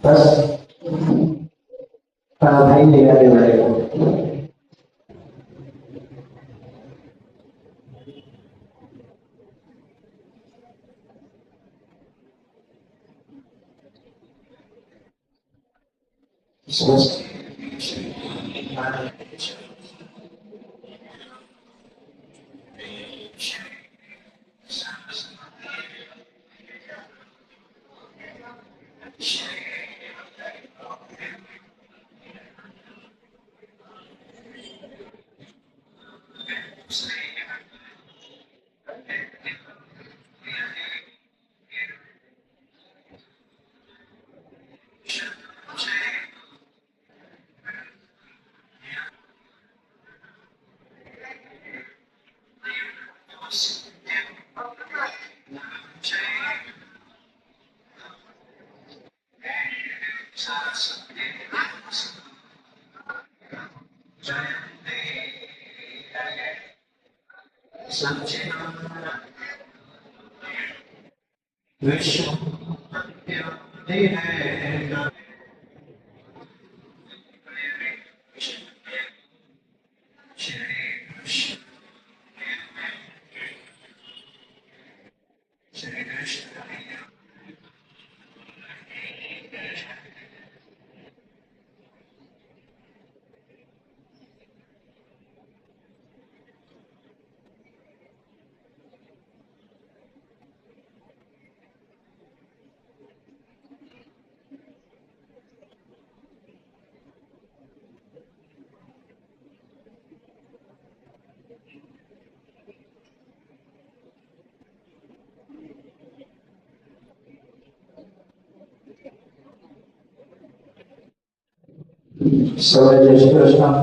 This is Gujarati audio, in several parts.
बस भाई ले आगे बढ़ेगा। સૌને જય શ્રી કૃષ્ણ।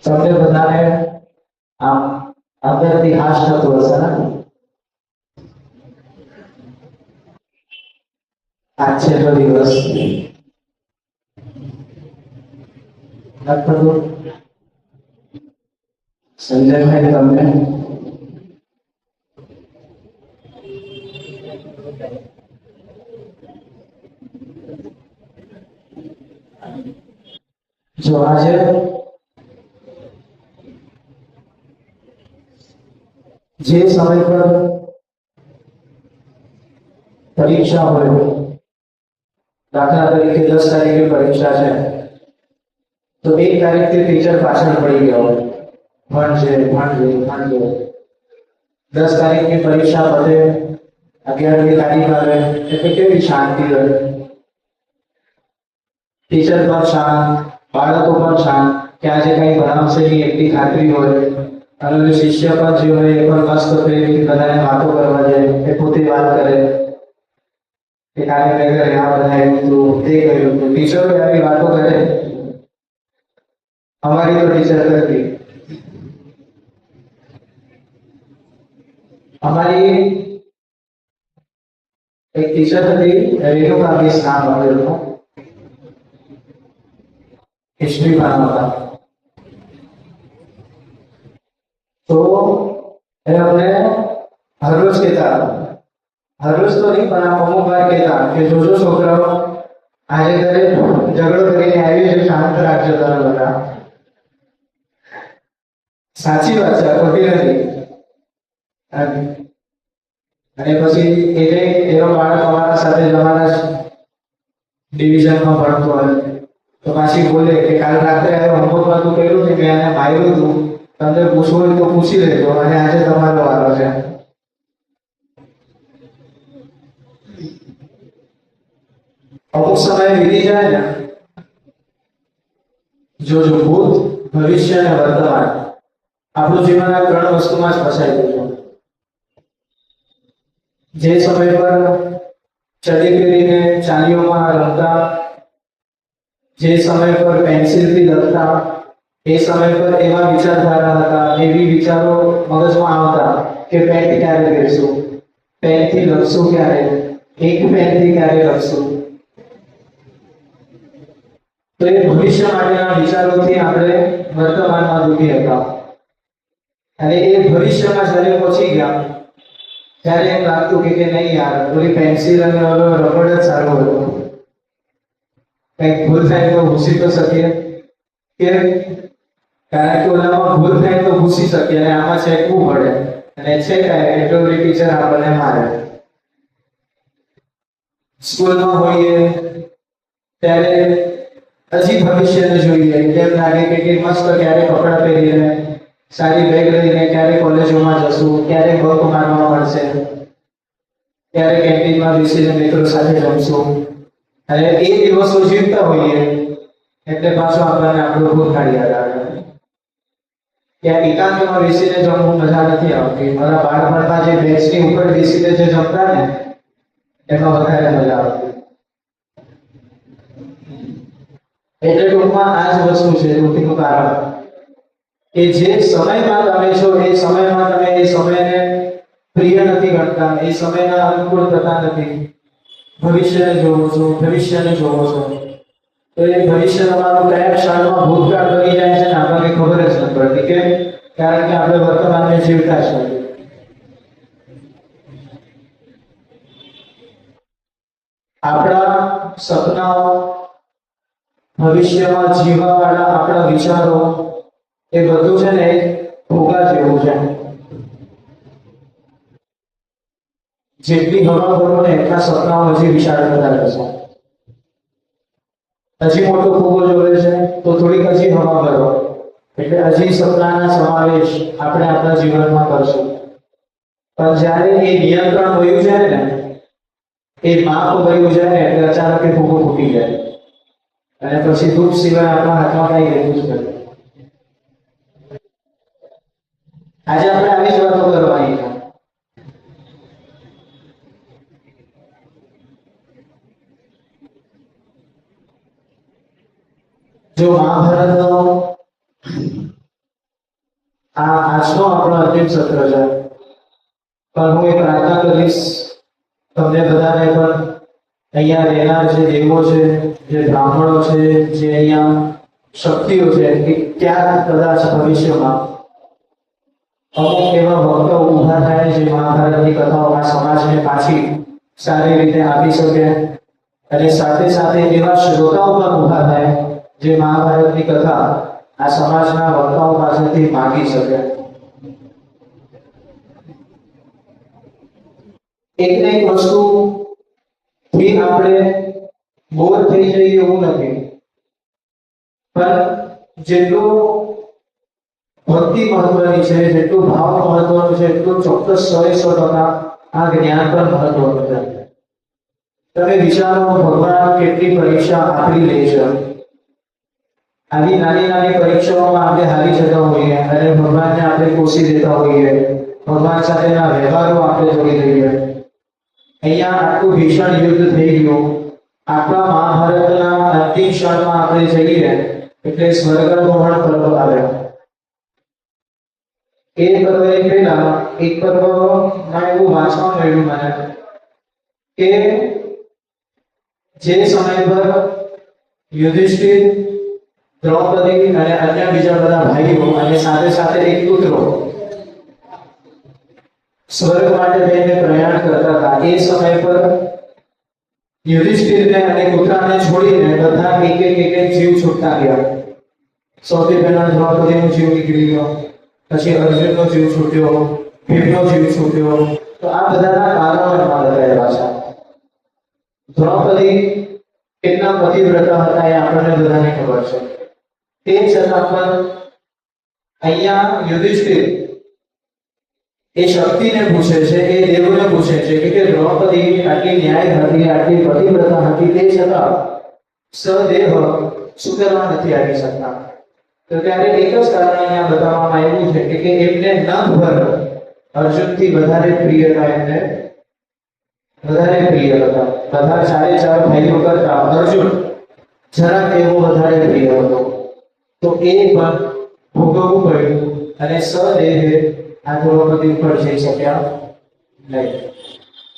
सबने बताने आप अगर इतिहास का थोड़ा सा ना अच्छे तो दिवस लगभग संजय भाई तुमने जो आज જે સમય પર પરીક્ષા હોય, દાખલા તરીકે 10 તારીખે પરીક્ષા છે તો 1 તારીખથી ટીચર પાછળ પડી ગયો હોય, ભણજે 10 તારીખની પરીક્ષા પતે, 11મી તારીખ આવે એટલે કેવી શાંતિ હોય, ટીચર પણ શાંત, બાળકો પણ શાંત કે આજે કઈ ભણાવશે નહીં એટલી ખાતરી હોય, અને શિષ્ય પણ જે હોય એ પણ મસ્ત પ્રેમથી બધાને વાતો કરવા જાય, એ પોતે વાત કરે કે કાલે મેં ઘરે આ બનાવ્યું હતું, તે કર્યું હતું, ટીચરો આવી વાતો કરે। हमारी तो टीचर करती, हमारी एक टीचर थी रेणुका मिस नाम था, हिस्ट्री पढ़ाना था। तो हमने हर रोज कहता, हर रोज तो नहीं पर अमुक बार कहता कि जो छोकराओ आज घरे झगड़ो करीने આવી છે શાંત રાખજો તમે બધા। સાચી વાત છે, ખોટી નથી। અને પછી એનો બાળક અમારા સાથે જવાના ડિવિઝનમાં ભણતો હોય તો પાછી બોલે કે કાલ રાત્રે આવ્યો હોમવર્ક નતું કર્યું ને મેં એને માર્યું હતું, તમને પૂછવું હોય તો પૂછી લેજો, અને આજે તમારો વારો છે। અમુક સમય વીતી જાય ને, જો ભૂત, ભવિષ્ય અને વર્તમાન, આપણું જીવન આ 3 વસ્તુમાં જ ફસાઈ ગયું છે। જે સમય પર ચડી પહેરીને ચાલીઓમાં રમતા, જે સમય પર પેન્સિલથી લખતા, એ સમય પર એવા વિચારધારા હતા, એવી વિચારો મગજમાં આવતા કે પેન ક્યારે પહેરશું, પેનથી લખશું ક્યારે, એક પેનથી ક્યારે લખશું. તો એ ભવિષ્ય માટેના વિચારોથી આપણે વર્તમાનમાં દુઃખી હતા. અને એ ભવિષ્યમાં જ્યારે પહોંચી ગયા ત્યારે એમ લાગતું કે નહીં યાર, થોડી પેન્સિલ અને રબડ જ સારું હતું. કંઈક ભૂલ થાય તો ભૂસી તો શકીએ, કે કારણ કે ઓલામાં ભૂલ થાય તો ભૂસી શકીએ અને આમાં ચેકવું પડે, અને ચેકાય એટલે ઓલી ટીચર આપણને મારે. સ્કૂલમાં હોઈએ ત્યારે હજી ભવિષ્યને જોઈએ, કેમ લાગે કે મસ્ત ક્યારે કપડાં પહેરીને સારી બેગ લઈને ક્યારે કોલેજોમાં જશું, ક્યારે બક મારવા મળશે, ક્યારે કેન્ટીનમાં બેસીને મિત્રો સાથે જમશું. અને એ દિવસો જીવતા હોઈએ એટલે પાછો આપણને આપણું ભૂતકાળ યાદ આવે. ત્યાં એકાંતમાં બેસીને જમવું મજા નથી આવતી. મારા બાળપણમાં જે બેન્ચની ઉપર બેસીને જે જમતા ને એમાં વધારે મજા આવતી. એટલે ટૂંકમાં આ જ વસ્તુ છે દુઃખીનું કારણ, કે જે સમયમાં તમે છો એ સમયમાં તમે એ સમયને પ્રિય નથી ગણતા, એ સમયના અનુકૂળ થતા નથી. ભવિષ્યને જોવો છો, ભવિષ્યને જોવો છો, તો એ ભવિષ્ય તમારું કયા ક્ષણમાં ભૂતકાળ બની જાય છે ને આપણને ખબર જ નથી પડતી. કેમ? કારણ કે આપણે વર્તમાનને જીવતા છીએ. આપણા સપનાઓ, ભવિષ્યમાં જીવવા વાળા આપણા વિચારો, એ બધું છે ને ભોગા જેવું છે. જેટલી હવા ભરો ને એટલા સપનાઓ હજી વિશાળ થતા રહેશે. હજી મોટો ફૂગો જોડે છે તો થોડીક હજી હવા ભરો, એટલે હજી સપનાના સમાવેશ આપણે આપણા જીવનમાં કરશું. પણ જ્યારે એ નિયંત્રણ વયું જાય ને, એ માપ વયું જાય ને, એટલે અચાનક એ ફૂગો ફૂટી જાય અને પછી દુઃખ સિવાય આપણા હાથમાં કઈ રહેતું જ નથી. આજે આપણે આવી જ વાતો કરવાની છે. જો મહાભારતનો આજનો આપણો અંતિમ સત્ર છે, પણ હું એક પ્રાર્થના કરીશ તમને બધાને પણ, અહીંયા રહેનાર જે દેવો છે, જે બ્રાહ્મણો છે, જે અહીંયા શક્તિઓ છે, કે ક્યાંક કદાચ ભવિષ્યમાં અમુક એવા ભક્તો ઊભા થાય જે મહાભારતની કથાઓ આ સમાજને પાછી સારી રીતે આપી શકે, અને સાથે સાથે એવા શ્રોતાઓ પણ ઊભા થાય જે મહાભારતની કથા આ સમાજના વક્તાઓ પાસેથી માગી શકે. એક ને એક વસ્તુ થી આપણે બોર થઈ જઈએ એવું નથી, પણ જેટલું ભક્તિ મહત્વની છે, જેટલું ભાવ મહત્વનું છે, એટલું ચોક્કસ 100% આ જ્ઞાન પણ મહત્વનું છે. તમે વિચારો, ભગવાન કેટલી પરીક્ષા આપી લે છે. આવી નાની નાની પરીક્ષાઓમાં આપણે હારી જતા હોઈએ અને ભગવાનને આપણે કોસી દેતા હોઈએ, ભગવાન સાથેના વ્યવહારો આપણે જોડી દઈએ. અહીંયા આટલું ભીષણ યુદ્ધ થઈ ગયું, આપણા મહાભારતના અંતિમ ક્ષણમાં આપણે જઈએ એટલે સ્વર્ગારોહણ પર્વ આવ્યો. એ પર્વને પહેલા એક પર્વમાં એવું વાંચવા મળ્યું મને કે જે સમય પર યુધિષ્ઠિર, દ્રૌપદી અને અન્ય બીજા બધા ભાઈઓ અને સાથે સાથે એક પુત્રો સ્વર્ગ માટે થઈને પ્રયાણ કરતા હતા, એ સમય પર યુધિષ્ઠિરને અને પુત્રાને છોડીને બધા એક જીવ છૂટતા ગયા. સૌથી પહેલા દ્રૌપદીનો જીવ નીકળી ગયો, પછી અર્જુનનો જીવ છૂટ્યો, ભીમનો જીવ છૂટ્યો. તો આ બધાના કારણો એમાં બતાવ્યા છે. દ્રૌપદી કેટલા પતિવ્રતા હતા એ આપણને બધાને ખબર છે. તે છતાં પણ અહીંયા યુધિષ્ઠિર એ શક્તિને પૂછે છે, એ દેવોને પૂછે છે કે દ્રૌપદી આટલી ન્યાય હતી, આટલી પતિવ્રતા હતી, તે છતાં સદેહ શું કરવા નથી આવી શકતા? તો ત્યારે એક જ કારણ અહીંયા બતાવવામાં આવ્યું છે કે એમને નભર અર્જુનથી વધારે પ્રિય હતા એમને વધારે પ્રિય હતા. બધા ચારે ચાર ભાઈઓ કરતા અર્જુન જરાક એવો વધારે પ્રિય હતો. તો એ પણ ભોગવવું પડ્યું અને સદેહે આ દ્રૌપદી ઉપર જઈ શક્યા નહીં.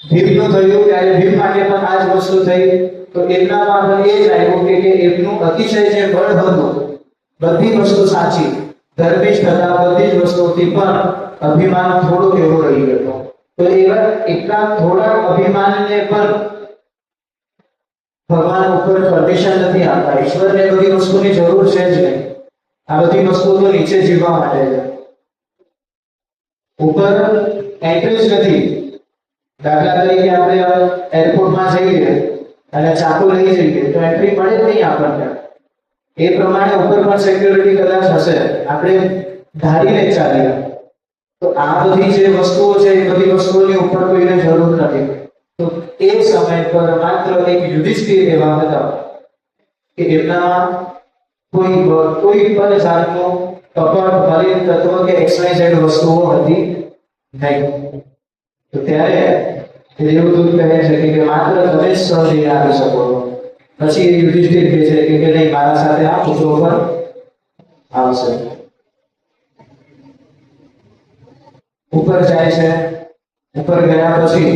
ભીમનું થયું ત્યારે ભીમ માટે પણ આ જ વસ્તુ થઈ. તો એમનામાં પણ એ જ આવ્યું કે એમનું અતિશય જે બળ હતું, બધી વસ્તુ સાચી, ધર્મિષ્ઠ હતા, બધી જ વસ્તુથી પણ અભિમાન થોડુંક એવો રહી ગયો. તો એવા એટલા થોડા અભિમાનને પણ ભગવાન ઉપર પરમિશન નથી આપતા. ઈશ્વરને બધી વસ્તુની જરૂર છે જ નહીં. આ બધી વસ્તુ તો નીચે જીવવા માટે છે, ઉપર એન્ટ્રી જ નથી. દાખલા તરીકે આપણે એરપોર્ટમાં જઈએ અને ચાકુ લઈ જઈએ તો એન્ટ્રી મળે જ નહીં આપણને. એ પ્રમાણે ઉપર પણ સિક્યુરિટી કદાચ હશે, આપણે ધારીને ચાલીએ. તો આ બધી જે વસ્તુઓ છે એ બધી વસ્તુઓની ઉપર કોઈને જરૂર નથી. તો એ સમય પર માત્ર એક યુધિષ્ઠિર એવા હતા કે એમનામાં કોઈ પણ જાતનું કપટ, મલિન તત્વ કે XYZ વસ્તુઓ હતી નહીં. તો ત્યારે દેવદૂત કહે છે કે માત્ર તમે જ સહદેહ આવી શકો છો. પછી યુધિષ્ઠિર કહે છે કે નહીં, મારા સાથે આ પૂછો પર આવશે. ઉપર જાય છે. ઉપર ગયા પછી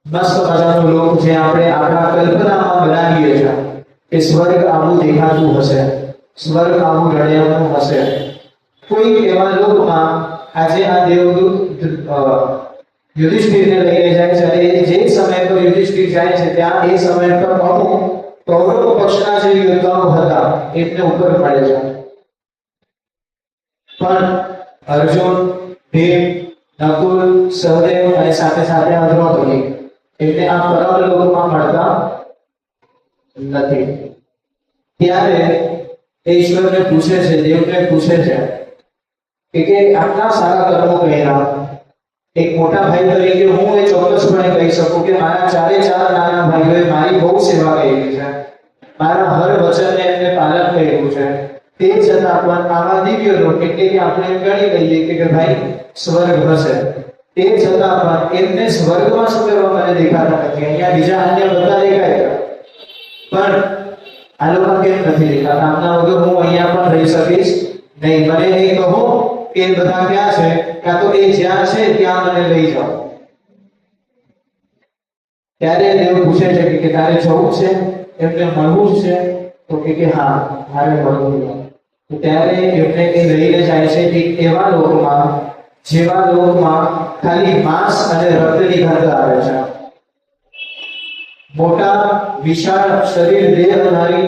મસ્ત મજાનો લોક જે આપણે આપણા કલ્પનામાં બનાવીએ છીએ કે સ્વર્ગ આવું દેખાતું હશે, સ્વર્ગ આવું રળિયામણું હશે. કોઈ એવા લોકમાં આજે આ દેવદૂત યુધિષ્ઠિરને લઈને જાય છે. અને જે સમય પર યુધિષ્ઠિર જાય છે ત્યાં એ સમય પર અમુક કૌરવ પક્ષના જે યોદ્ધાઓ હતા એમને ઉપર મળે છે. પણ અર્જુન, ભીમ, નકુલ, સહદેવ અને સાથે સાથે દ્રૌપદી એટલે આ પરમ લોકમાં મળતા નથી. ત્યારે ઈશ્વરને પૂછે છે, દેવને પૂછે છે કે આટલા સારા કર્મો કર્યા. એક મોટા ભાઈ તરીકે હું એ ચોક્કસપણે કહી શકું કે મારા ચારે ચાર નાના ભાઈઓએ મારી બહુ સેવા કરી છે, મારા હર વચનને એમને પાલન કર્યું છે. તે છતાં પણ આવા દિવ્ય લોક એટલે કે આપણે એમ ગણી લઈએ કે ભાઈ સ્વર્ગ હશે, તે છતાં પણ એમને સ્વર્ગમાં શું કરવા મને દેખાતા નથી. અહીંયા બીજા અન્ય બધા દેખાય પણ આ લોકો કેમ નથી દેખાતા? આમના વગર હું અહીંયા પણ રહી શકીશ નહીં. મને એ કહો કે બધા ક્યાં છે, કાં તો એ જ્યાં છે ત્યાં મને લઈ જાઓ. ત્યારે દેવ પૂછે છે કે તારે જવું છે, એમને મળવું છે? તો કે હા, મારે મળવું છે. ત્યારે એમને એ લઈને જાય છે એક એવા લોકમાં જેવા લોકમાં ખાલી માંસ અને રક્તની ગંધ આવે છે. મોટા વિશાળ શરીર દેહધારી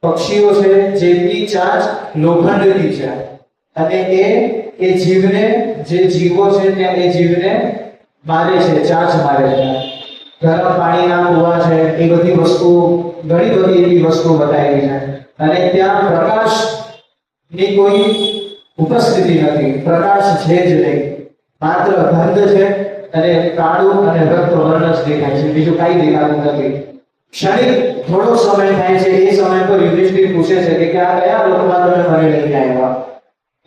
પક્ષીઓ છે જેમની ચાંચ લોખંડની છે અને એ જીવને, જે જીવો છે ત્યાં એ જીવને મારે છે, ચાંચ મારે છે. ગરમ પાણીના કુવા છે, એ બધી વસ્તુ, ઘણી બધી એવી વસ્તુ બતાવી છે. અને ત્યાં પ્રકાશ ની કોઈ ઉપસ્થિતિ નથી, પ્રકાશ છે જ નહીં, માત્ર ગંધ છે અને કાળું અને રક્ત વર્ણ જ દેખાય છે, બીજું કઈ દેખાતું નથી. ક્ષણિક થોડો સમય થાય છે. એ સમય પર યુધિષ્ઠિર પૂછે છે કે આ કયા લોકમાં તમે મને લઈને આવ્યા?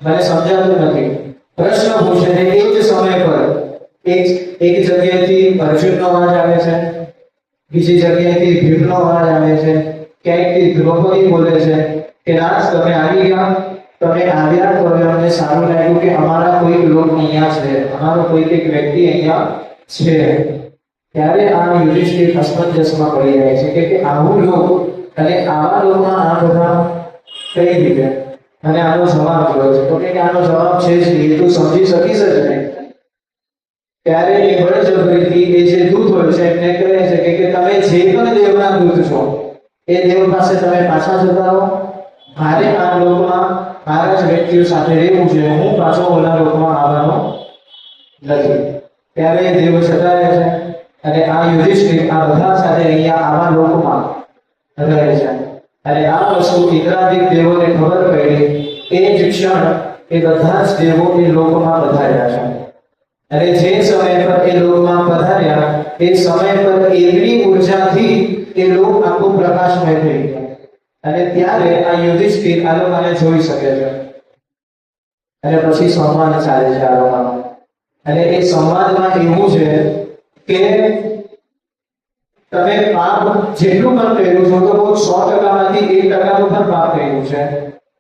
મને સમજાતું નથી. પ્રશ્ન પૂછે છે. એ જ સમય પર એક જગ્યાએથી અર્જુનનો અવાજ આવે છે, બીજી જગ્યાએથી ભીમનો અવાજ આવે છે, ક્યાંકથી દ્રૌપદી બોલે છે કે રાજ તમે આવી ગયા, તમે આવ્યા તો હવે અમને સારું લાગ્યું કે અમારા કોઈ લોક અહીંયા છે, અમારો કોઈ એક વ્યક્તિ અહીંયા છે. ત્યારે આ યુધિષ્ઠિર અસમંજસમાં પડી જાય છે કે આવું લોક અને આવા લોકમાં આ બધા કઈ રીતે? અને આનો જવાબ જોયો છે તો કે આનો જવાબ છે જ નહીં, તું સમજી શકીશ જ નહીં. ત્યારે એ બળજબરીથી એ જે દૂત હોય છે એમને કહે છે કે તમે જે પણ દેવના દૂત છો એ દેવ પાસે તમે પાછા જતા રહો. મારે આ લોકમાં મારા જ વ્યક્તિઓ સાથે રહેવું છે, હું પાછો ઓલા લોકમાં આવવાનો નથી. ત્યારે દેવ જતા રહે છે અને આ યુધિષ્ઠિર આ બધા સાથે અહીંયા આવા લોકમાં રહે છે. અને આ વસ્તુ ઇન્દ્રાદિક દેવોને ખબર પડી. એ જ ક્ષણ એ બધા જ દેવો એ લોકમાં પધાર્યા છે. અને જે સમય પર એ લોકમાં પધાર્યા એ સમય પર એવી ઉર્જાથી એ લોક આખો પ્રકાશમય થઈ ગયો. અને ત્યારે આ યુધિષ્ઠિર આ લોકોને જોઈ શકે છે. અને પછી સંવાદ ચાલે છે આ લોકોનો. અને એ સંવાદમાં એવું છે કે તમે પાપ જેટલું પણ કર્યું છો તો 100% માંથી 1% પણ પાપ કર્યું છે,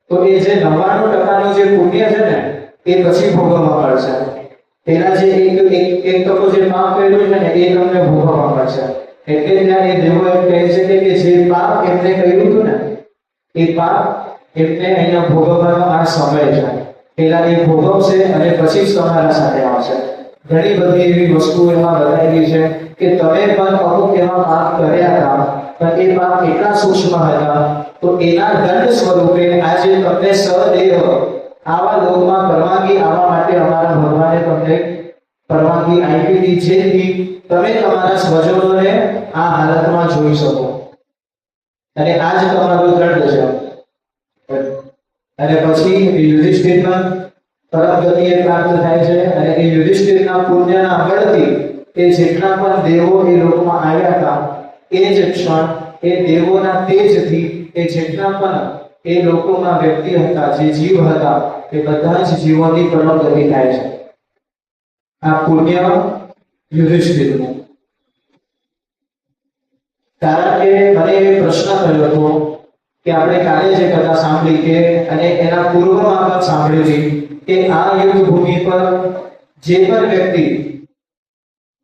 તો એ જે 99% જે પુણ્ય છે ને એ પછી ભોગવવા પડશે. તેના જે એક ટકો જે પાપ કર્યું છે ને એ તમને ભોગવવા પડશે. એટલે ત્યાં એ દેવો એમ કહે છે કે જે પાપ એમને કર્યું હતું ને એ પાપ એમને અહીંયા ભોગવવાનો આ સમય છે. પેલા એ ભોગવશે અને પછી જ તમારા સાથે આવશે. ઘણી બધી એવી વસ્તુઓ એમાં બતાવેલી છે કે તમે પણ અમુક એવા પાપ કર્યા હતા, પણ એ પાપ એટલા સૂક્ષ્મ હતા તો એના દંડ સ્વરૂપે આજે તમને સદેહ આવા લોકમાં પરવાનગી આવવા માટે અમારા ભગવાને તમને પરવાનગી આપી હતી, જેથી તમે તમારા સ્વજનોને આ હાલતમાં જોઈ શકો. અને આ જ તમારો દંડ છે. અને પછી યુધિષ્ઠિરના પરમ ગતિએ પ્રાપ્ત થાય છે. અને એ યુધિષ્ઠિરના પુણ્યના બળથી એ જેટલા પણ દેવો એ લોકમાં આવ્યા હતા એ જ ક્ષણ એ દેવોના તેજથી એ જેટલા પણ એ લોકોમાં વ્યક્તિ હતા, જે જીવ હતા, એ બધા જ જીવોની પરમ ગતિ થાય છે. આ પુણ્ય યુધિષ્ઠિરનું. કારણ કે મને એ પ્રશ્ન થયો હતો કે આપણે કાલે જે કથા સાંભળી કે અને એના પૂર્વમાં પણ સાંભળેલી કે આ યુદ્ધ ભૂમિ પર જે પણ વ્યક્તિ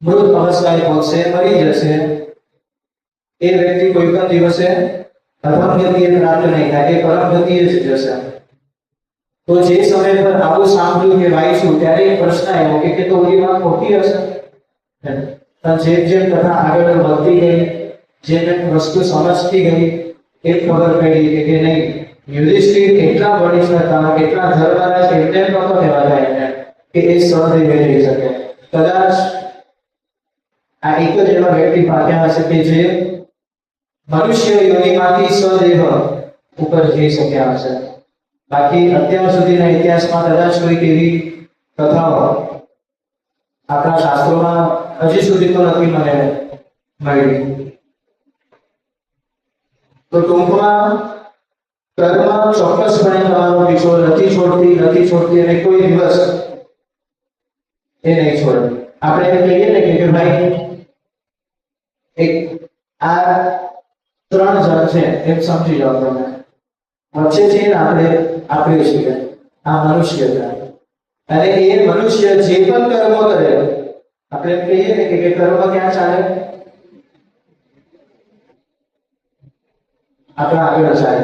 મૃત અવસ્થાએ પહોંચશે, મરી જશે, એ વ્યક્તિ કોઈ પણ દિવસે અધમ ગતિએ પ્રાપ્ત નહીં થાય, એ પરમ ગતિએ જ જશે. તો જે સમય પર આવું સાંભળ્યું કે વાંચ્યું ત્યારે એક પ્રશ્ન આવ્યો કે તો એ વાત ખોટી હશે. પણ જેમ જેમ કથા આગળ વધતી ગઈ, જેમ વસ્તુ સમજતી ગઈ, એ ખબર પડી કે નહીં, યુધિષ્ઠિર એટલા બળિષ્ઠ હતા, એટલા ધર્મરાજ એમને નહોતો કહેવાતા એમને કે એ સહદેવે જઈ શકે. કદાચ આ એક જ એવા વ્યક્તિ પામ્યા હશે કે જે મનુષ્ય યોનિમાંથી સદેહ ઉપર જઈ શક્યા હશે. બાકી અત્યાર સુધીના ઇતિહાસમાં કદાચ કોઈક એવી કથાઓ આપણા શાસ્ત્રોમાં હજી સુધી તો નથી મને મળી. તો ટૂંકમાં કર્મ ચોક્કસપણે તમારો પીછો નથી છોડતી અને કોઈ દિવસ એ નહીં છોડે. આપણે એમ કહીએ ને કે ભાઈ એક આ 3 જણ છે એમ સમજી જાઓ તમે. વચ્ચે છે આપણે છીએ, આ મનુષ્ય છે. અને એ મનુષ્ય જે પણ કર્મ કરે, આપણે એમ કહીએ ને કે કર્મ ક્યાં ચાલે? આપણા આગળ ચાલે.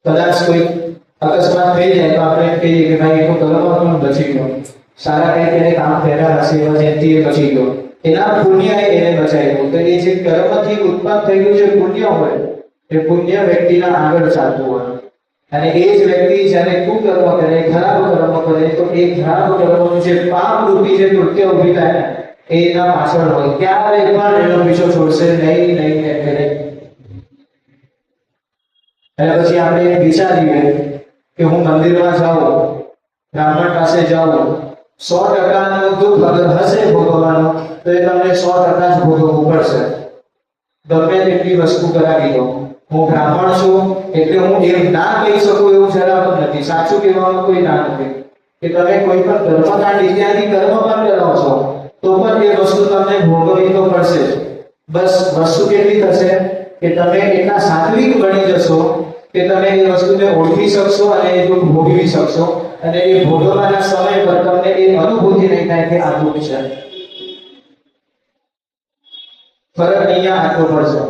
કદાચ કોઈ અકસ્માત થઈ જાય તો આપણે એમ કહીએ કે ભાઈ એનો કર્મ પણ બચી ગયો, સારા કંઈક એને કામ કર્યા હશે એવા જેથી એ બચી ગયો, એના પુણ્ય એને બચાવ્યું. તો એ જે કર્મથી ઉત્પન્ન થયેલું જે પુણ્ય હોય એ પુણ્ય વ્યક્તિના આગળ ચાલતું હોય. અને એ જ વ્યક્તિ જ્યારે કુકર્મ કરે, ખરાબ કર્મ કરે, તો એ ખરાબ કર્મનું જે પાપ રૂપી જે કૃત્ય ઉભી થાય ને એ એના પાછળ હોય. ક્યારેય પણ એનો પીછો છોડશે નહીં. અને પછી આપણે વિચારીએ કે હું મંદિરમાં જાઉં, બ્રાહ્મણ પાસે જાઉં, 100% દુઃખ અગર હશે ભોગવવાનું તો એ તમને 100% જ ભોગવવું પડશે. ગમે તેટલી વસ્તુ કરાવી દો. હું બ્રાહ્મણ છું એટલે હું એમ ના કહી શકું એવું જરા પણ નથી. સાચું કહેવામાં કોઈ ના નથી કે તમે કોઈ પણ કર્મકાંડ ઇત્યાદિ કર્મ પણ કરાવશો તો પણ એ વસ્તુ તમને ભોગવવી તો પડશે જ. બસ વસ્તુ કેટલી થશે કે તમે એટલા સાત્વિક બની જશો કે તમે એ વસ્તુને ઓળખી શકશો અને એ દુઃખ ભોગવી શકશો. અને એ ભોગવવાના સમય પર તમને એ અનુભૂતિ નહીં થાય કે આ દુઃખ છે. ફરક અહીંયા આટલો પડશે.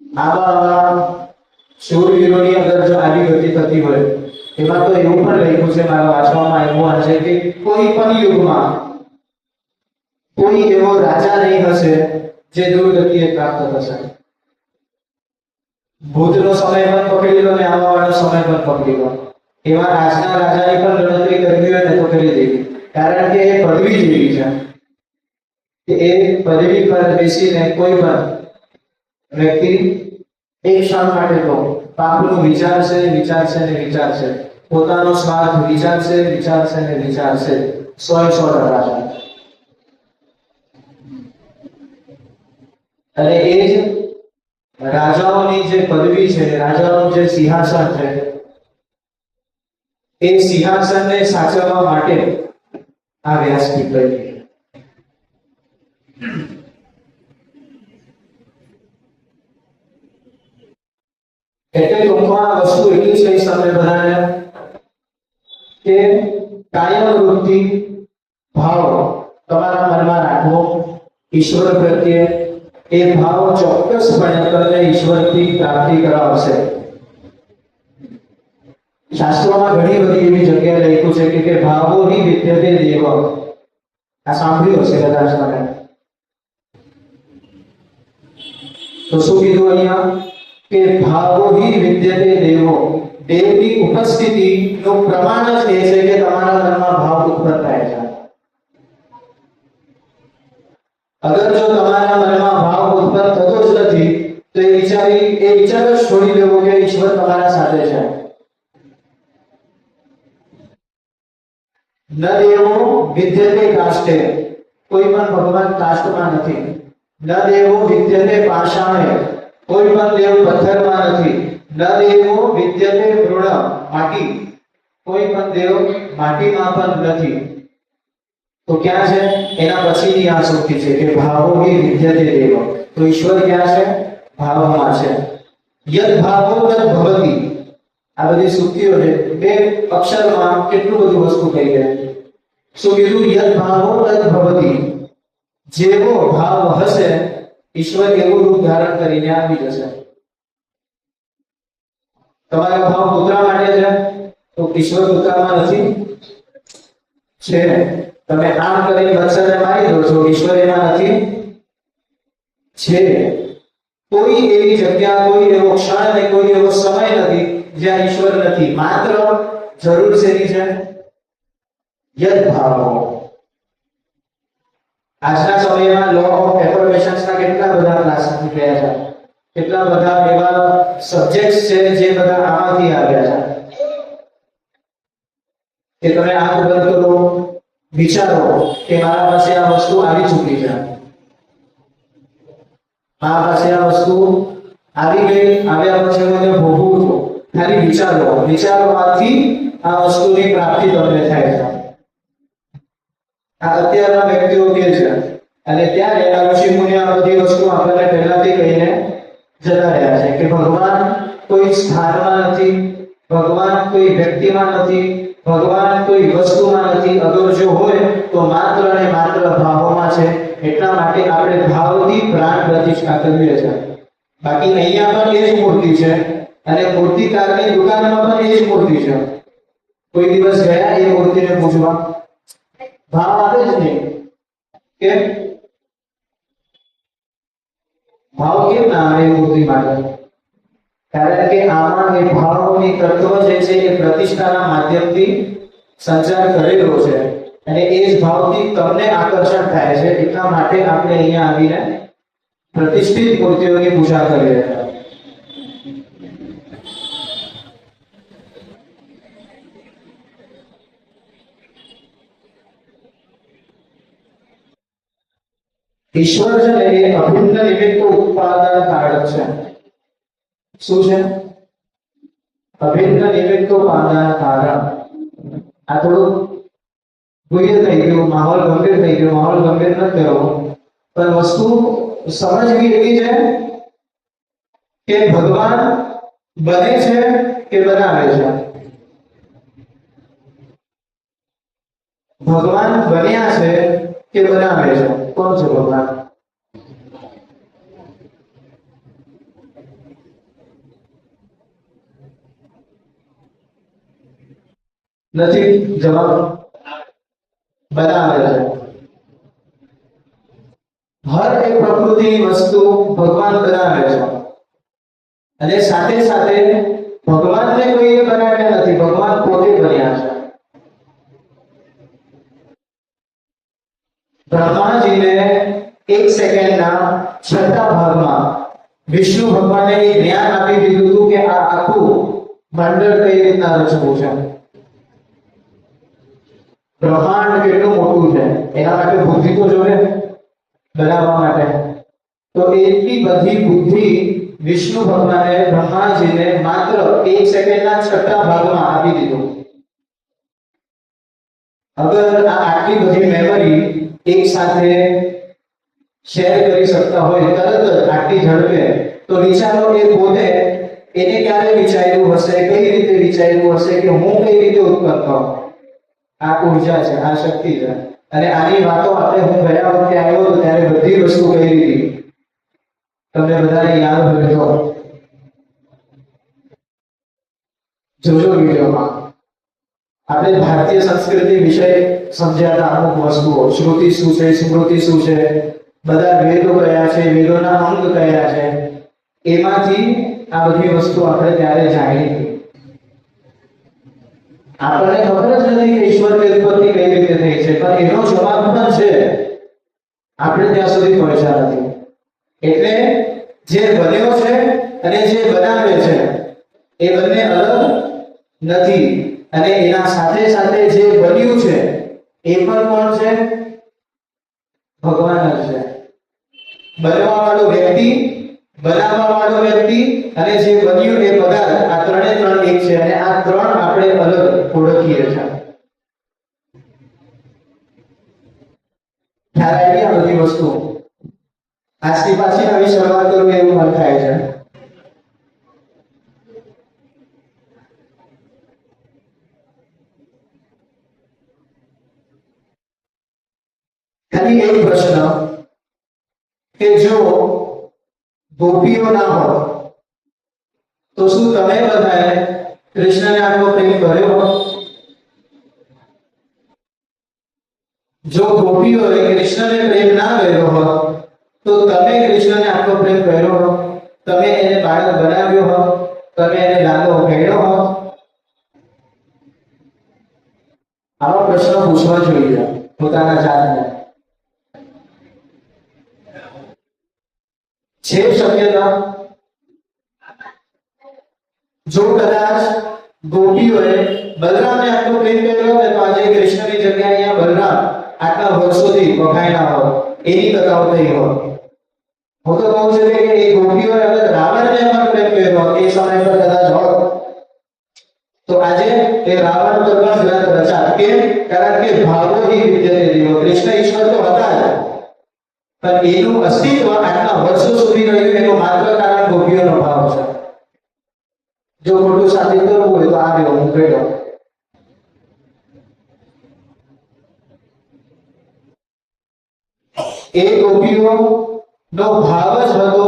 આવા શૂરવીરોની અગર જો આવી ગતિ થતી હોય, એમાં તો એવું પણ લખ્યું છે, મારા વાંચવામાં આવ્યું છે કે કોઈ પણ યુગમાં કોઈ એવો રાજા નહીં હશે જે દુર્ગતિએ પ્રાપ્ત થશે. ભૂતનો સમય પણ પકડી લો ને આવવાવાળો સમય પણ પકડી લો, એવા આજના રાજાની પણ ગણતરી કરવી હોય ને તો કરી દેવી. કારણ કે એ પદવી જેવી છે કે એ પદવી પર બેસીને કોઈ પણ વ્યક્તિ એક ક્ષણ માટે તો પાપનું વિચારશે. પોતાનો સ્વાર્થ વિચારશે. 100% અને એ જ રાજાઓની જે પદવી છે, રાજાઓનું જે સિંહાસન છે, એ સિંહાસનને સાચવવા માટે આ વ્યાસપીઠ બની. એટલે ટૂંકમાં વસ્તુ એટલી જ કહીશ તમને બધાને કે કાયમ વૃત્તિ ભાવ તમારા મનમાં રાખવો ઈશ્વર પ્રત્યે. એ ભાવ ચોક્કસપણે તમને ઈશ્વરથી પ્રાપ્તિ કરાવશે. શાસ્ત્રોમાં ઘણી બધી એવી જગ્યાએ લખ્યું છે કે ભાવો હિ વિદ્યતે દેવ. આ સાંભળ્યું હશે કદાચ તમે. તો શું કીધું અહીંયા કે ભાવો હિ વિદ્યતે દેવો. દેવની ઉપસ્થિતિનું પ્રમાણ જ એ છે કે તમારા મનમાં ભાવ ઉત્પન્ન થાય છે. અગર જો તમારા મનમાં ભાવ ઉત્પન્ન થતો જ નથી તો એ વિચાર જ છોડી દેવો કે ઈશ્વર તમારા સાથે છે. ન દેવો વિદ્યતે કાષ્ટે. કોઈ પણ ભગવાન કાષ્ટમાં નથી. ન દેવો વિદ્યતે પાષાણે. કોઈ પણ દેવ પથ્થરમાં નથી. ન દેવો વિદ્યતે મૃણ. માટી. કોઈ પણ દેવ માટીમાં પણ નથી. તો ક્યાં છે? એના પછીની આ સૂક્તિ છે કે ભાવો હિ વિદ્યતે દેવ. તો ઈશ્વર ક્યાં છે? ભાવમાં છે. યદ ભાવો તદ ભવતિ. આ બધી સૂક્તિઓ છે બે અક્ષરમાં કેટલું બધું વસ્તુ કહી છે. શું કીધું? યદ ભાવો તદ ભવતિ. જેવો ભાવ હશે ઈશ્વર એવું રૂપ ધારણ કરીને આપી જશે. તમારા ભાવ પુત્રા માટે છે તો ઈશ્વર પુત્રમાં નથી છે. તમે આમ કરીને વત્સને મારી દો છો, ઈશ્વર એમાં નથી છે. કોઈ એવી જગ્યા, કોઈ એવો ક્ષણ અને કોઈ એવો સમય નથી જ્યાં ઈશ્વર નથી. માત્ર જરૂર શેની છે? યદ ભાવો. આજના સમયમાં લો ઓફ એફર્મેશન્સ ના કેટલા બધા ક્લાસ નીકળ્યા છે, કેટલા બધા એવા સબ્જેક્ટ્સ છે જે બધા આમાંથી આવ્યા છે કે તમે આંખ બંધ કરો, વિચારો કે મારા પાસે આ વસ્તુ આવી ચૂકી છે, મારા પાસે આ વસ્તુ આવી ગઈ, આવ્યા પછી મને ભોગવું છું. ખાલી વિચારો, વિચારવાથી આ વસ્તુની પ્રાપ્તિ તમને થાય છે. આ અત્યારના વ્યક્તિઓ કે છે અને ત્યારે આ ઋષિ મુનિઓ આ બધી વસ્તુ આપણને પહેલાથી કહીને જતા રહ્યા છે કે ભગવાન કોઈ સ્થાનમાં નથી, ભગવાન કોઈ વ્યક્તિમાં નથી, ભગવાન કોઈ વસ્તુમાં નથી. અગર જો હોય તો માત્ર ને માત્ર ભાવોમાં છે. એટલા માટે આપણે ભાવથી પ્રાણ પ્રતિષ્ઠા કરીએ છીએ. બાકી અહીંયા પણ એ જ મૂર્તિ છે અને મૂર્તિકારની દુકાનમાં પણ એ જ મૂર્તિ છે. કોઈ દિવસ ગયા એ મૂર્તિને પૂછવા? ભાવ આવે જ નહીં. કેમ? ભાવ કેમ ના આવે મૂર્તિ માટે? કારણ કે આમાં એ ભાવની તત્વ જે છે એ પ્રતિષ્ઠાના માધ્યમથી સંચાર કરેલો છે અને એ જ ભાવથી તમને આકર્ષણ થાય છે. એટલા માટે આપણે અહીંયા આવીને પ્રતિષ્ઠિત મૂર્તિઓની પૂજા કરીએ છીએ. ઈશ્વર છે ને એ અભિન્ન નિમિત્ત ઉત્પાદન કારક છે. શું છે? અભિન્ન નિમિત્ત ઉત્પાદન કારક. આ થોડું ગુહ્ય થઈ ગયું, માહોલ ગંભીર થઈ ગયો. માહોલ ગંભીર ન કરો, પણ વસ્તુ સમજવી એવી છે કે ભગવાન બને છે કે બનાવે છે? ભગવાન બન્યા છે કે બનાવે છે? કોણ છે ભગવાન? નથી. જવાબ બનાવે છે. હર એક પ્રકૃતિની વસ્તુ ભગવાન બનાવે છે અને સાથે સાથે ભગવાનને કોઈએ બનાવ્યા નથી, ભગવાન પોતે બન્યા છે. બ્રહ્માજીને એક સેકન્ડના છઠ્ઠા ભાગમાં વિષ્ણુ ભગવાને એ જ્ઞાન આપી દીધું હતું કે આ આખું મંડળ કઈ રીતના રચવું છે, બ્રહ્માંડ કેટલું મોટું છે. એના માટે બુદ્ધિ તો જોઈએ બનાવવા માટે. તો એટલી બધી બુદ્ધિ વિષ્ણુ ભગવાને બ્રહ્માજીને માત્ર એક સેકન્ડના છઠ્ઠા ભાગમાં આપી દીધું. અગર આ આટલી બધી મેમરી એક સાથે શેર કરી શકતા હોય તરત જ આટલી ઝડપે, તો વિચારો એ પોતે એને ક્યારે વિચાર્યું હશે, કઈ રીતે વિચાર્યું હશે કે હું કઈ રીતે ઉત્પન્ન થઉં. આ ઉર્જા છે, આ શક્તિ છે. અને આની વાતો આપણે હું ગયા વખતે આવ્યો હતો ત્યારે બધી વસ્તુ કહી દીધી, તમને બધાને યાદ હોય તો જોજો વિડીયોમાં. આપણે ભારતીય સંસ્કૃતિ વિશે સમજ્યા હતા અમુક વસ્તુઓ, શ્રુતિ શું છે, સ્મૃતિ શું છે, બધા વેદો કયા છે, વેદોના અંગ કયા છે, એમાંથી આ બધી વસ્તુ આપણે ત્યારે જાણી હતી. આપણને ખબર જ નથી કે ઈશ્વરની ઉત્પત્તિ કઈ રીતે થઈ છે, પણ એનો જવાબ પણ છે, આપણે ત્યાં સુધી પહોંચ્યા નથી. એટલે જે બન્યો છે અને જે બનાવે છે એ બંને અલગ નથી. અને એના સાથે સાથે જે બન્યું છે એ પણ કોણ છે? ભગવાન જ છે. બનવા વાળો વ્યક્તિ, બનાવવા વાળો વ્યક્તિ અને જે બન્યું એ પદાર્થ, આ ત્રણે ત્રણ એક છે. અને આ ત્રણ આપણે અલગ ઓળખીએ છીએ. ખ્યાલ આવી આ બધી વસ્તુ? આજથી પાછી નવી શરૂઆત કરવી એવું મન થાય છે. ખાલી એક પ્રશ્ન કે જો ગોપીઓ ના હોય તો શું તમે બધાએ કૃષ્ણને આટલો પ્રેમ કર્યો હોત? જો ગોપીઓએ કૃષ્ણને પ્રેમ ના કર્યો હોત તો તમે કૃષ્ણને આટલો પ્રેમ કર્યો હોત? તમે એને બાળક બનાવ્યો હોત? તમે એને લાલો ખેડ્યો હોત? આવા પ્રશ્નો પૂછવા જોઈએ પોતાના જાતને. છે શક્યતા? જો કદાચ ગોપીઓએ બલરામને આટલો પ્રેમ કર્યો હોય તો આજે કૃષ્ણની જગ્યાએ અહીંયા બલરામ આટલા વર્ષોથી વખાણ્યા હોય, એની કથાઓ થઈ હોય. હું તો કહું છું કે એ ગોપીઓએ અગર રાવણને પણ પ્રેમ કર્યો એ સમય પર કદાચ હોત તો આજે એ રાવણ પર પણ ગ્રંથ રચાત. કેમ? કારણ કે ભાવો ही विद्यते देव. કૃષ્ણ ઈશ્વર તો હતા જ, પણ એનું અસ્તિત્વ આટલા વર્ષો સુધી રહ્યું એનું માત્ર કારણ ગોપીઓનો ભાવ છે. જો ખોટું સાબિત કરવું હોય તો આ રહ્યો હું કહ્યો. એ ગોપીઓ નો ભાવ જ હતો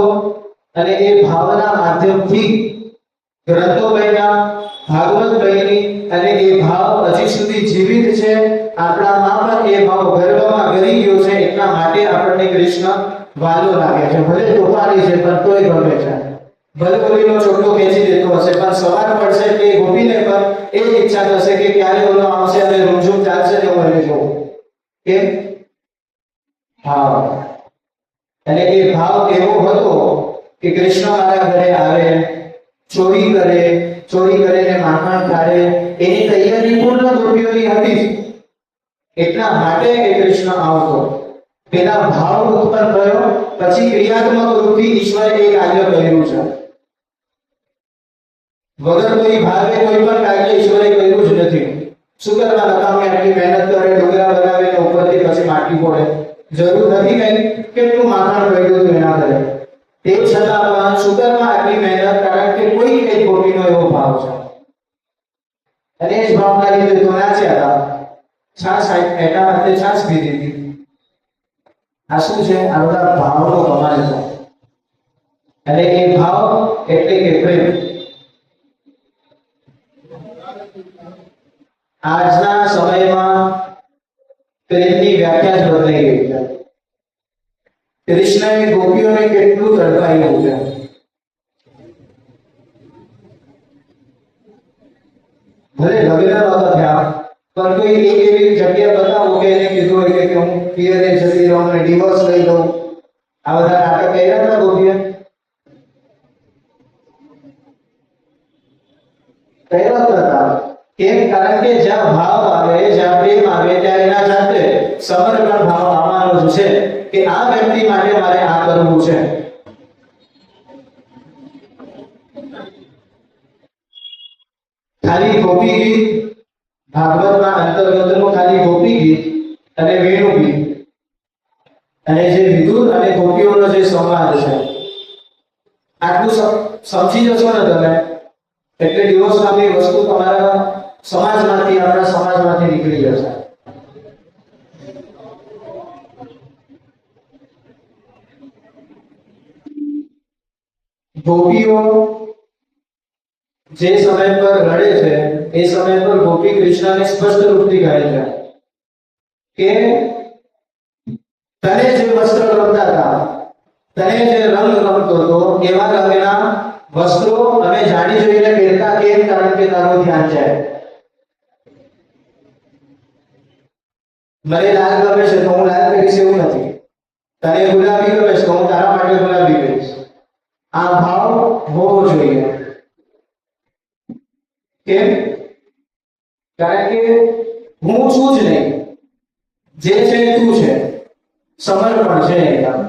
અને એ ભાવના માધ્યમથી ગ્રંથો બન્યા, ભાગવત બની અને એ ભાવ હજી સુધી જીવિત છે. આપણામાં પણ એ ભાવ ગર્ભમાં ગરી ગયો છે. એટલા માટે આપણને કૃષ્ણ વાલો લાગે છે. ભલે તોફાની છે પણ તોય ગમે છે. ભલે ઓલીનો ચોટલો ખેંચી દેતો હશે પણ સવાર પડશે કે ગોપીને પણ એ જ ઈચ્છા થશે કે ક્યારે ઓલો આવશે અને રૂમઝૂમ ચાલશે ને હું એને જોઉં. કેમ? ભાવ. અને એ ભાવ એવો હતો કે કૃષ્ણ મારા ઘરે આવે, ચોરી કરીને માખણ ખાય, એની તૈયારી પૂર્ણ ગોપીઓની હતી. એટલા માટે એ કૃષ્ણ આવતો. પેલા ભાવ ઉત્પન્ન થયો, પછી ક્રિયાત્મક રૂપથી ઈશ્વરે એ કાર્ય કર્યું છે. વગર કોઈ ભાવે કોઈ પણ કાર્ય ઈશ્વરે કર્યું જ નથી. શું કરવા નકામી આટલી મહેનત કરે, ડોગરા બનાવે ને ઉપરથી પછી માટી ફોડે? જરૂર નથી કઈ કેટલું માખણ કર્યું હતું એના ઘરે. તે છતાં પણ શું કરવા આટલી મહેનત? કારણ કે કોઈ એક ગોપીનો એવો ભાવ છે. અને એ જ ભાવના લીધે તો નાચ્યા હતા. છાસ એના માટે છાસ પીધી હતી. આ શું છે? આ બધા ભાવનો કમાલ છે. અને એ ભાવ એટલે કે પ્રેમ. આજના સમયમાં પ્રેમની વ્યાખ્યા જ બદલાઈ ગઈ છે. કૃષ્ણએ ગોપીઓને કેટલું તડપાયું છે. ભલે લગ્ન નહોતા થયા પણ કોઈ એક એવી જગ્યા બતાવો કે એને કીધું હોય કે હું પિયરે જતી રહું અને ડિવોર્સ લઈ લઉં. આ બધા નાટક કર્યા હતા ગોપીએ? કર્યા હતા. કેમ? કારણ કે જ્યાં ભાવ આવે, જ્યાં પ્રેમ આવે ત્યાં એના જાતે સમર્પણ ભાવ આવવાનો જ છે કે આ વ્યક્તિ માટે મારે આ કરવું છે. ખાલી ગોપી ગીત ભાગવતમાં અંતર્ગતનું ખાલી ગોપી ગીત અને વેણુ ગીત અને જે વિદુર અને ગોપીઓનો જે સંવાદ છે, આટલું સમજી જશો ને તમે એટલે દિવસ નામની વસ્તુ તમારા સમાજમાંથી, આપણા સમાજમાંથી નીકળી જશે. ગોપીઓ જે સમય પર રડે છે એ સમય પર ગોપી કૃષ્ણને સ્પષ્ટ રૂપથી કહે છે કે તને જે વસ્ત્ર ગમતા હતા, તને જે રંગ ગમતો હતો એવા રંગના વસ્ત્રો અમે જાણી જોઈને પહેરતા કેમ? કારણ કે તારું ધ્યાન જાય. મને લાલ ગમે છે તો હું લાલ પહેરીશ એવું નથી. તને ગુલાબી ગમે છે તો હું તારા માટે ગુલાબી પહેરીશ. આ ભાવ હોવો જોઈએ. કેમ? કારણ કે હું છું જ નહીં, જે છે તું છે, સમર્પણ છે એકદમ.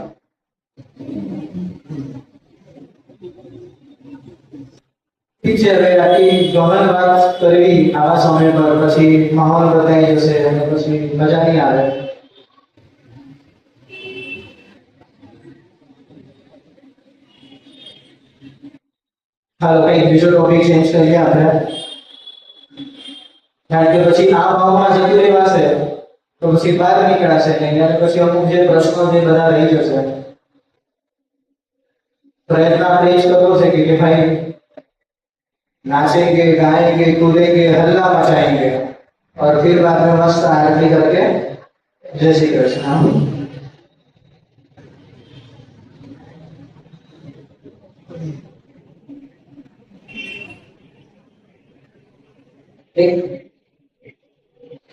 ઠીક છે, હવે આટલી ગહન વાત કરવી આવા સમય પર પછી માહોલ બદલાઈ જશે અને પછી મજા નહીં આવે. હાલો કઈ બીજો ટોપિક ચેન્જ કરીએ આપણે. કારણ કે પછી આ ભાવમાં જતી રહેવાશે તો પછી બહાર નીકળાશે નહીં અને પછી અમુક જે પ્રશ્નો જે બધા રહી જશે. પ્રયત્ન આપણે એ જ કરવો છે કે ભાઈ नाचेंगे, गाएंगे, कूदेंगे, हल्ला मचाएंगे और फिर बाद में मस्त आरती करके जय श्री कृष्ण. एक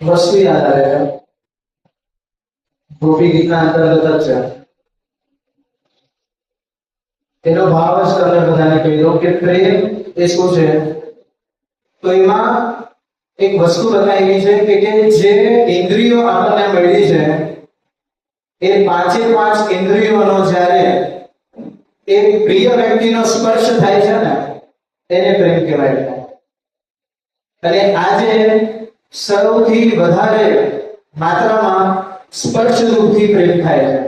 वस्तु याद आ रहा है, गोपी गीतना अंतर्गत જ છે. તેનો ભાવ જ તમને બધાને કહી દો કે પ્રેમ એ શું છે. તો એમાં એક વસ્તુ બતાવી છે કે જે ઇન્દ્રિયો આપણને મળી છે એ પાંચે પાંચ ઇન્દ્રિયોનો જ્યારે એક પ્રિય વ્યક્તિનો સ્પર્શ થાય છે ને તેને પ્રેમ કહેવાય છે. અને આજે સૌથી વધારે માત્રામાં સ્પર્શ રૂપથી પ્રેમ થાય છે.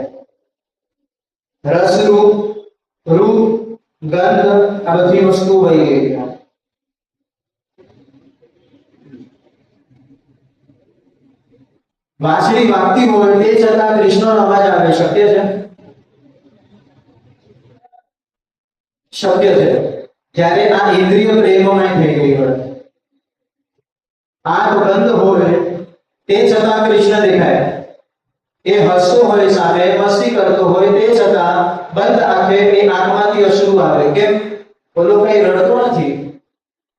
રસરૂપ, રૂપ, ગંધ આ બધી વસ્તુ વહી ગઈ છે. વાંસળી વાગતી હોય તે છતાં કૃષ્ણનો અવાજ આવે, શક્ય છે? શક્ય છે. જ્યારે આ ઇન્દ્રિય પ્રેમમય થઈ ગઈ હોય, આંખ બંધ હોય તે છતાં કૃષ્ણ દેખાય. એ હસતો હોય સામે, મસ્તી કરતો હોય તે છતાં બંધ આંખે એ આંખમાંથી અશ્રુ આવે. કેમ? બોલો કઈ રડતો નથી,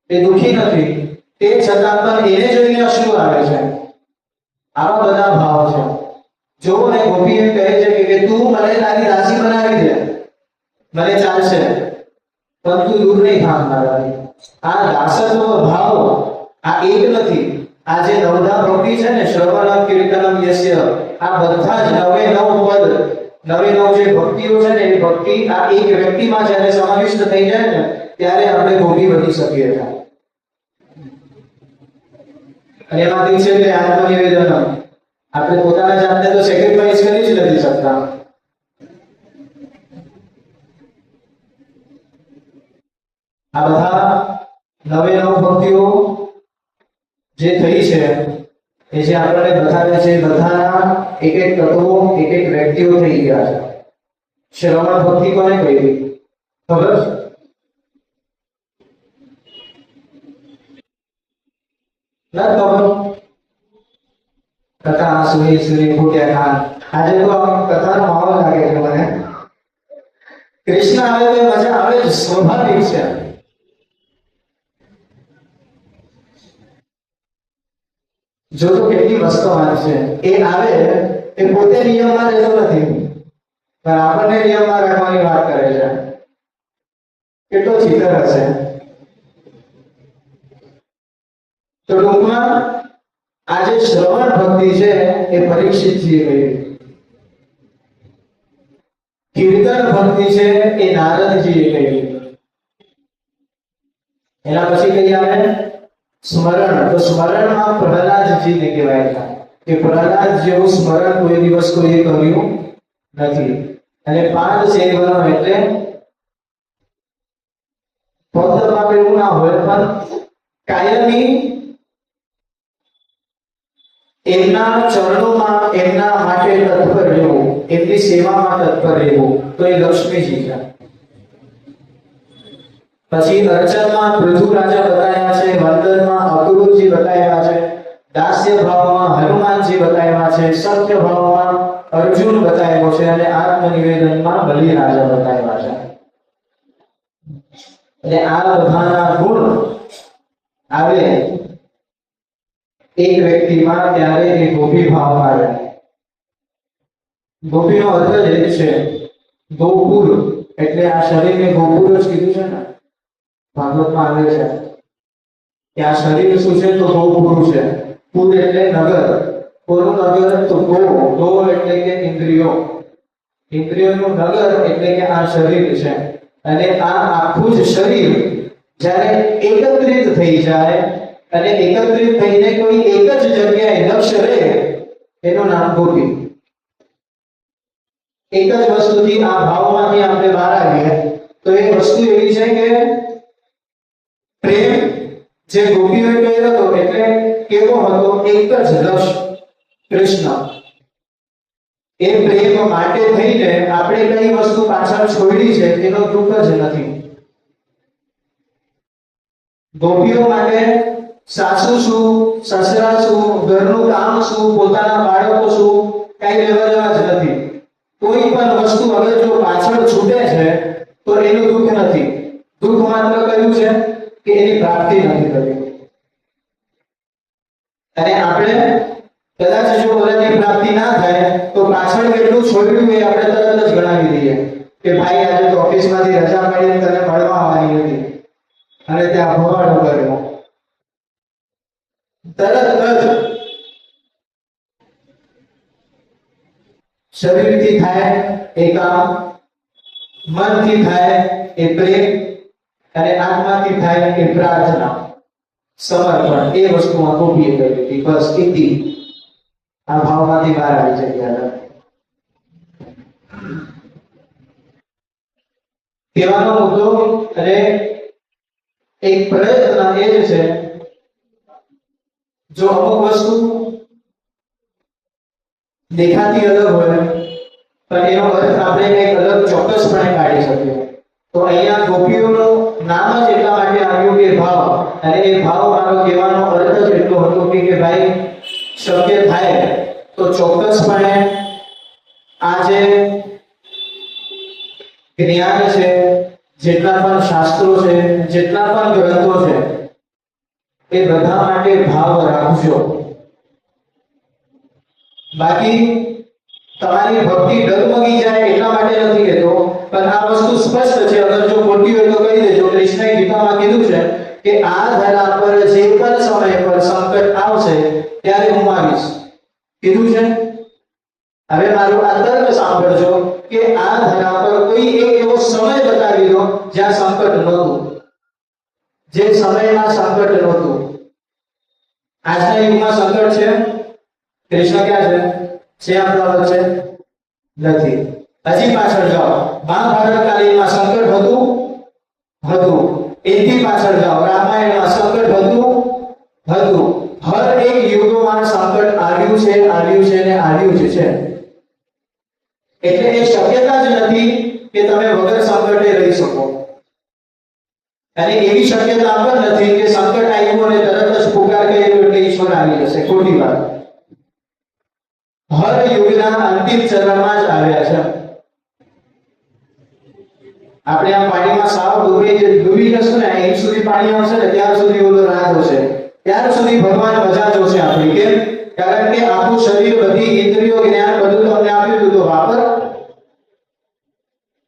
એ દુખી નથી, તે છતાં પણ એને જોઈને અશ્રુ આવે છે. આવા બધા ભાવ છે. જો ને ગોપી એમ કહે છે કે તું મને તારી દાસી બનાવી દે, મને ચાલશે, પણ તું દૂર નહીં થા મારાથી. આ દાસત્વ ભાવ આ એક નથી. આ જે નવધા ભક્તિ છે ને, શ્રવણમ કીર્તનમ યસ્ય, આ બધા જ નવે નવ પદ, નવે નવ જે ભક્તિઓ છે ને, એ ભક્તિ આ એક વ્યક્તિમાં જ્યારે સમાવિષ્ટ થઈ જાય ને ત્યારે આપણે ગોપી બની શકીએ છીએ. અને એમાંથી છે કે આત્મનિવેદન, આપણે પોતાના જાતને તો સેક્રિફાઈસ કરી જ નથી શકતા. આ બધા નવે નવ ભક્તિઓ જે થઈ છે એ જે આપણને બતાવે છે, બધાના એક એક તત્વો, એક એક વ્યક્તિઓ થઈ ગયા છે. શ્રવણ ભક્તિ કોને કહી ખબર? ના ખબર? કથા સુની સુની ફૂટ્યા ખાન. આજે તો કથાનો માહોલ લાગે છે મને. કૃષ્ણ આવે તો મજા આવે જ, સ્વાભાવિક છે. જો તો કેટલી વસ્તુમાં છે, એ આવે એ પોતે નિયમમાં રહેતો નથી, પણ આપણને નિયમમાં રાખવાની વાત કરે છે. કેટલો ચિત્ર હશે. તો ટૂંકમાં આ જે શ્રવણ ભક્તિ છે એ પરીક્ષિતજીએ કરી, કીર્તન ભક્તિ છે એ નારદજીએ કરી, એના પછી કઈ આવે સ્મરણ, તો સ્મરણમાં પ્રહલાદજીને કહેવાય છે કે પ્રહલાદ જેવું સ્મરણ કોઈ દિવસ કોઈએ કર્યું નથી. અને પાદ સેવનો એટલે પદમાં એવું ના હોય, પણ કાયમી એમના ચરણોમાં એમના માટે તત્પર રહેવું, એમની સેવામાં તત્પર રહેવું, તો એ લક્ષ્મીજી છે. પછી અર્ચનમાં પૃથુ રાજા બતાવ્યા છે, વંદનમાં અક્રૂરજી બતાવ્યા છે, દાસ્ય ભાવમાં હનુમાનજી બતાવ્યા છે, સત્ય ભાવમાં અર્જુન બતાવ્યો છે અને આત્મનિવેદનમાં બલિ રાજા બતાવ્યા છે. એટલે આ બધાના ગુણ આવે એક વ્યક્તિમાં ત્યારે એ ગોપી ભાવ આવે. ગોપીનો અર્થ જ એ છે ગોકુળ, એટલે આ શરીરને ગોકુળ જ કીધું છે ને, ભાગવતમાં આવે છે કે આ શરીર શું છે તો ગોકુળ છે. કુળ એટલે નગર, કોનું નગર તો ગો એટલે કે ઇન્દ્રિયો, ઇન્દ્રિયોનું નગર એટલે કે આ શરીર છે. અને આ આખું જ શરીર જ્યારે એકત્રિત થઈ જાય અને એકત્રિત થઈને કોઈ એક જ જગ્યાએ લક્ષ્ય રહે, એનું નામ ગોપી. એક જ વસ્તુથી આ ભાવમાંથી આપણે બહાર આવીએ તો એ વસ્તુ એવી છે કે પ્રેમ જે ગોપીઓએ કર્યો હતો એટલે કેવો હતો, એક જ લક્ષ્ય કૃષ્ણ. એ પ્રેમ માટે થઈને આપણે કઈ વસ્તુ પાછળ છોડી છે એનો દુઃખ જ નથી. ગોપીઓ માટે સાસુ શું, સસરા શું, ઘરનું કામ શું, પોતાના બાળકો શું, કઈ લેવા જ નથી. કોઈ પણ વસ્તુ અગર જો પાછળ છૂટે છે તો એનું દુઃખ નથી. દુઃખ માત્ર કયું છે કે એની પ્રાપ્તિ નથી થતી. અને આપણે કદાચ જો ઓલાની પ્રાપ્તિ ના થાય તો પાછળ કેટલું છોડ્યું એ આપણે તરત જ ગણાવી દઈએ કે ભાઈ આજે તો ઓફિસમાંથી રજા પાડીને તને મળવા આવવાની હતી અને ત્યાં ભવાડો કર્યો. તરત જ શરીરથી થાય એ કામ, મનથી થાય એ પ્રેમ અને આત્માથી થાય એ પ્રાર્થના, સમર્પણ. એ વસ્તુમાં ગોપીએ કરી હતી. બસ ઇતિ આ ભાવમાંથી બહાર આવી જગ્યા. કહેવાનો મુદ્દો અને એક પ્રયત્ન એ જ છે, જો અમુક વસ્તુ દેખાતી અલગ હોય પણ એનો અર્થ આપણે કંઈક અલગ ચોક્કસપણે કાઢી શકીએ. તો અહીંયા ગોપીઓનું નામ જ એટલા માટે આવ્યું કે ભાવ, અને એ ભાવ મારો કહેવાનો અર્થ જ એટલો હતો કે ભાઈ શક્ય થાય તો ચોક્કસપણે આ જે જ્ઞાન છે, જેટલા પણ શાસ્ત્રો છે, જેટલા પણ ગ્રંથો છે, એ બધા માટે ભાવ રાખજો. બાકી તમારી ભક્તિ ડગમગી જાય એટલા માટે નથી કહેતો, પણ આ વસ્તુ સ્પષ્ટ છે. અગર જો ખોટી હોય તો કહી દેજો. કૃષ્ણએ ગીતામાં કીધું છે કે આ ધરા પર જે પણ સમય પર સંકટ આવશે ત્યારે હું આવીશ, કીધું છે. હવે મારું આ તર્ક સાંભળજો કે આ ધરા પર કોઈ એક એવો સમય બતાવી દો જ્યાં સંકટ નહોતું, જે સમયમાં સંકટ નહોતું. આજના યુગમાં સંકટ છે, કૃષ્ણ ક્યાં છે આપણા વચ્ચે નથી. હજી પાછળ જાઓ, મહાભારત કાલીનમાં સંકટ હતું. એથી પાછળ જાઓ, રામાયણમાં સંકટ હતું. હર એક યુગમાં સંકટ આવ્યું છે ને આવ્યું જ છે. એટલે એ શક્યતા જ નથી કે તમે વગર સંકટે રહી શકો. અને એવી શક્યતા પણ નથી કે સંકટ આવ્યું અને તરત જ પુકાર કર્યો એટલે ઈશ્વર આવી જશે. ખોટી વાત. હર યુગના અંતિમ ચરણમાં જ આવ્યા છે. આપણે આ પાણીમાં સાવ ડૂબી જશું ને, અહીં સુધી પાણી આવશે ને ત્યાં સુધી ઓલો રાહ જોશે, ત્યાર સુધી ભગવાન મજા જોશે આપણી. કેમ? કારણ કે આખું શરીર, બધી ઇન્દ્રિયો, જ્ઞાન બધું તમને આપ્યું હતું તો વાપર.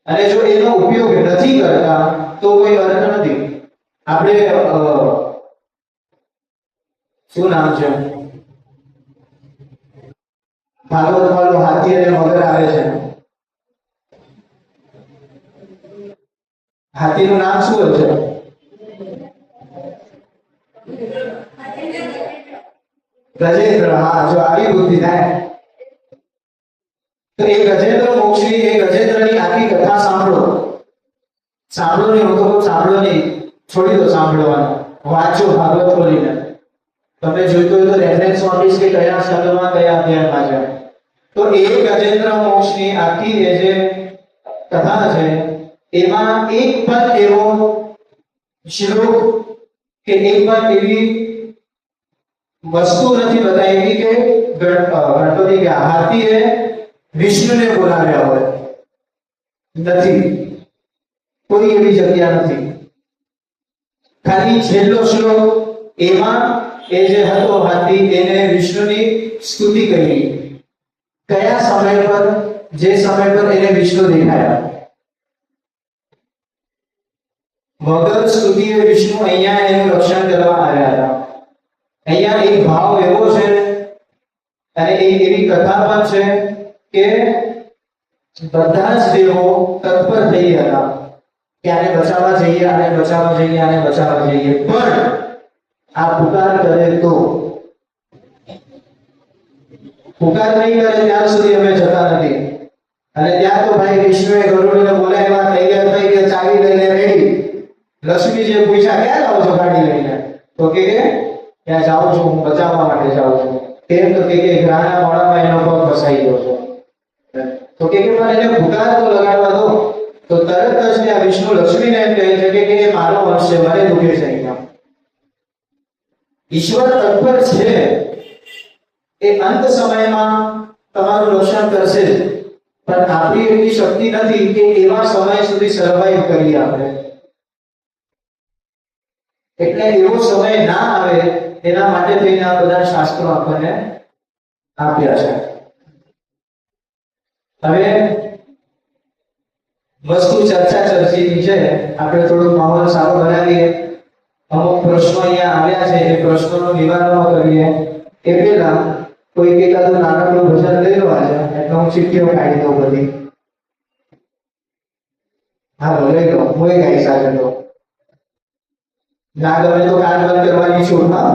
અને જો એનો ઉપયોગ નથી કરતા તો કોઈ અર્થ નથી. આપણે શું નામ છે ભાગવત વાળો હાથી અને મગર આવે છે. હાથીનું નામ શું હોય છે? ગજેન્દ્ર, હા, જો આવી બુદ્ધિ થાય તો એ ગજેન્દ્ર મોક્ષની, એ ગજેન્દ્રની આખી કથા સાંભળો. સાંભળો નહીં, હું તો કહું સાંભળો નહીં, છોડી દો સાંભળવાનું, વાંચો ભાગવત ખોલીને. તમે જોઈતું હોય તો રેફરન્સ આપીશ કે કયા સ્કંદમાં કયા અધ્યાયમાં છે. તો એ ગજેન્દ્ર મોક્ષની આખી એ જે કથા છે એમાં એક પણ એવો શ્લોક કે એક પણ એવી વસ્તુ નથી બતાવી કે ગણપતિ કે હાથીએ વિષ્ણુને બોલાવ્યા હોય. નથી, કોઈ એવી જગ્યા નથી. ખાલી છેલ્લો શ્લોક એમાં એ જે હતો હાથી એને વિષ્ણુની સ્તુતિ કરી. કયા સમય પર? જે સમય પર એને વિષ્ણુ દેખાયા. વગર સ્તુતિએ વિષ્ણુ અહીંયા એનું રક્ષણ કરવા આવ્યા હતા. અહીંયા એક ભાવ એવો છે અને એક એવી કથા પણ છે કે બધા જ દેવો તત્પર થઈ હતા કે આને બચાવવા જઈએ, આને બચાવવા જઈએ, આને બચાવવા જઈએ, પણ આ પુકાર કરે તો, પુકાર નહીં કરે ત્યાં સુધી અમે જતા નથી. અને ત્યાં તો ભાઈ વિષ્ણુએ ગરુડને બોલાવ્યા, તૈયાર થઈ ગયા, ચાવી લઈને રેડી. લક્ષ્મીજીએ પૂછ્યા ક્યાં જાઓ છો ગાડી લઈને? તો કે ત્યાં જાઉં છું, હું બચાવવા માટે જાઉં છું. કેમ? તો કે ગ્રહના મોડામાં એનો પગ ફસાઈ ગયો છે. તો કે મને એને પુકાર તો લગાડવા દો. તો તરત જ આ વિષ્ણુ લક્ષ્મીને એમ કહે છે કે એ મારો વંશ છે, મને દુખે છે. અહીંયા ઈશ્વર તત્પર છે, એ અંત સમયમાં તમારું રક્ષણ કરશે, પણ આપણી એટલી શક્તિ નથી કે એવા સમય સુધી સર્વાઈવ કરીએ આપણે. એટલે એવો સમય ના આવે એના માટે થઈને આ બધા શાસ્ત્રો આપણને આપ્યા છે. હવે વસ્તુ ચર્ચા ચર્ચીની છે, આપણે થોડું માહોલ સારો બનાવીએ. અમુક પ્રશ્નો અહીંયા આવ્યા છે, એ પ્રશ્નોનું નિવારણ કરીએ. એ પહેલા કોઈ એકાદું નાનકડું ભજન લઈ લો આજે, એટલે હું ચીઠીઓ કાઢી દઉં બધી. હા, લઈ લો, હું ગાઈ સાથે તો ના ગમે તો કાન બંધ કરવાની છૂટ. હા,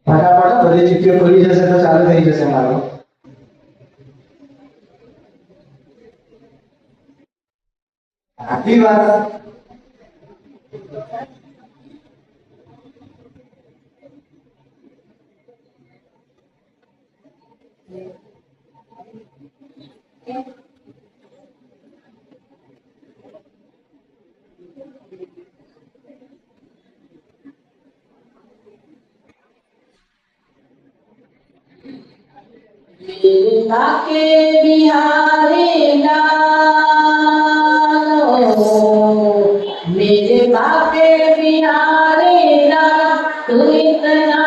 ફટાફટ બધી ચીઠીઓ ખુલી જશે તો ચાલુ થઈ જશે મારું. આટલી વાત के बिहारी लाल, मेरे बाके बिहारी लाल, तू इतना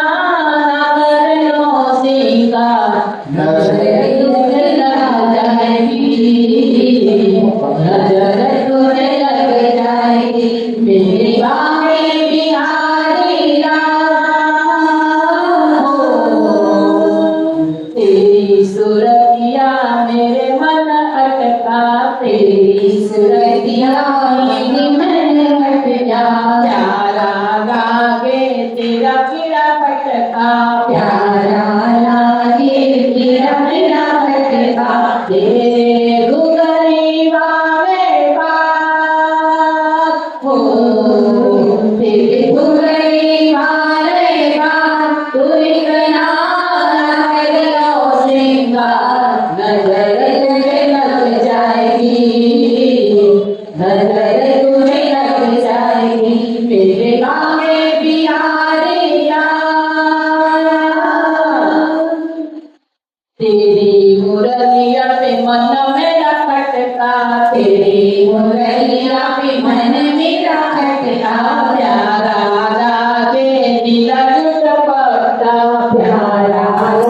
नगर नो सिंगार, नजर तुझे लग जाएगी, नजर तुझे लग जाएगी, मेरे बाके बिहारी लाल। तेरी सुरतिया मेरे मन अटका, तेरी सुरतिया मेरे मन अटका, प्यारा लागे तेरा पीड़ा पटका, प्यारा लागे तेरा पीड़ा पटका, तेरे गुगरी बावे बात हो, तेरे गुगरी बावे बात, तू इतना नजर तुझे लग जाएगी, नजर तुझे लग जाएगी, मेरे बाके बिहारी लाल। तेरी मुरलिया पे मन मेरा खटका, तेरी